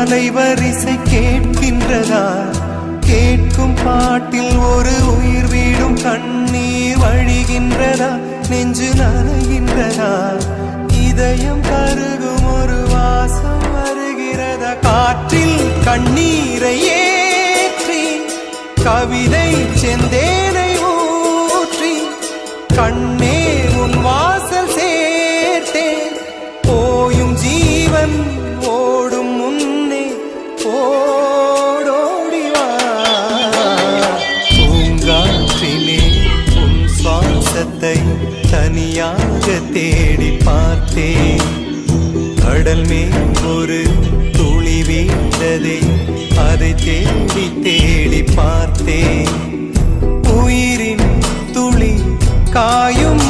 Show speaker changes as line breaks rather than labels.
அலைவரிசை கேட்கின்றதா? கேட்கும் பாட்டில் ஒரு உயிர் வீடும் கண்ணீர் வழிகின்றதா? நெஞ்சு நனைகின்றதா? இதயம் கருகும் ஒரு வாசம் வருகிறதா? காற்றில் கண்ணீரை ஏற்றி கவிதை செந்தேனை ஊற்றி கண்ணே உன் வாசல் சேர்த்தே போயும் ஜீவன் ஓடும் முன்னே ஓடோடிவா. பூங்காற்றிலே உன் சுவாசத்தை தனியாக தேடி பார்த்தேன். கடல் மேல் ஒரு துளி வீழ்ந்ததை அதை தேடி தேடி பார்த்தேன். உயிரின் துளி காயும்